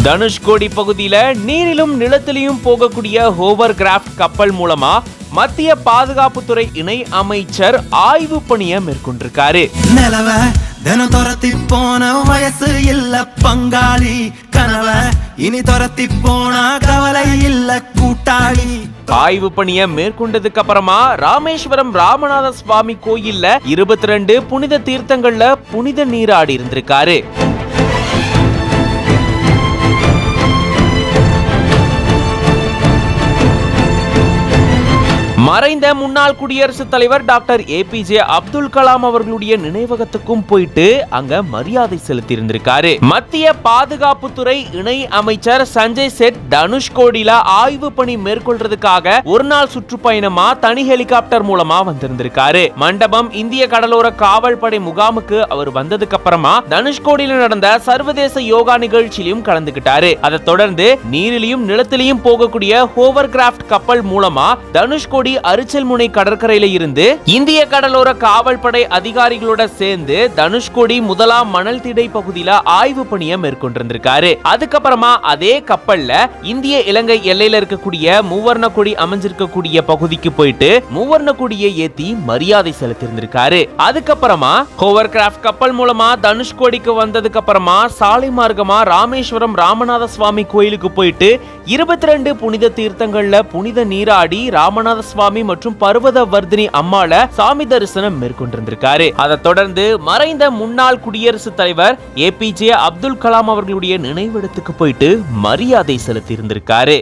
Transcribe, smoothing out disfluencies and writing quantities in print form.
தனுஷ்கோடி பகுதியில நீரிலும் நிலத்திலையும் போகக்கூடிய ஹோவர்கிராஃப்ட் கப்பல் மூலமா மத்திய பாதுகாப்புத்துறை இணை அமைச்சர் ஆய்வு பணியை மேற்கொண்டிருக்காரு. தினம் துரத்தி போன வயசு இல்ல பங்காளி கனவ இனி துரத்தி போனா கவலை இல்ல கூட்டாளி. ஆய்வு பணியை மேற்கொண்டதுக்கு அப்புறமா ராமேஸ்வரம் ராமநாத சுவாமி கோயில்ல 22 புனித தீர்த்தங்கள்ல புனித நீராடி இருந்திருக்காரு. மறைந்த முன்னாள் குடியரசுத் தலைவர் டாக்டர் APJ அப்துல் கலாம் அவர்களுடைய நினைவகத்துக்கும் போயிட்டு அங்க மரியாதை செலுத்தி இருந்திருக்காரு. மத்திய பாதுகாப்புத்துறை இணை அமைச்சர் சஞ்சய் சேத் தனுஷ்கோடியில ஆய்வு பணி மேற்கொள்றதுக்காக ஒரு நாள் சுற்றுப்பயணமா தனி ஹெலிகாப்டர் மூலமா வந்திருந்திருக்காரு. மண்டபம் இந்திய கடலோர காவல் படை முகாமுக்கு அவர் வந்ததுக்கு அப்புறமா தனுஷ்கோடியில நடந்த சர்வதேச யோகா நிகழ்ச்சியிலும் கலந்துகிட்டாரு. அதை தொடர்ந்து நீரிலையும் நிலத்திலையும் போகக்கூடிய ஹோவர்கிராஃப்ட் கப்பல் மூலமா தனுஷ்கோடி அரிச்சல்முனை கடற்கரையில இருந்து இந்திய கடலோர காவல் படை அதிகாரிகளோட சேர்ந்து தனுஷ்கோடி முதலாம் மணல் திடை பகுதியில ஆய்வு பணியை மேற்கொண்டிருந்திருக்காரு. அதுக்கப்புறமா அதே கப்பல்ல இந்திய இலங்கை எல்லையில இருக்கக்கூடிய மூவர்ண கொடி அமைஞ்சிருக்கக்கூடிய பகுதிக்கு போயிட்டு மூவர்ண கொடியை ஏத்தி மரியாதை செலுத்தியிருந்திருக்காரு. அதுக்கப்புறமா ஹோவர்கிராஃப்ட் கப்பல் மூலமா தனுஷ்கோடிக்கு வந்ததுக்கு அப்புறமா சாலை மார்க்கமா ராமேஸ்வரம் ராமநாத சுவாமி கோயிலுக்கு போயிட்டு 22 புனித தீர்த்தங்கள்ல புனித நீராடி ராமநாத சுவாமி மற்றும் பர்வத வர்தினி அம்மாள சாமி தரிசனம் மேற்கொண்டிருந்திருக்காரு. அதை தொடர்ந்து மறைந்த முன்னாள் குடியரசுத் தலைவர் APJ அப்துல் கலாம் அவர்களுடைய நினைவிடத்துக்கு போயிட்டு மரியாதை செலுத்தி இருந்திருக்காரு.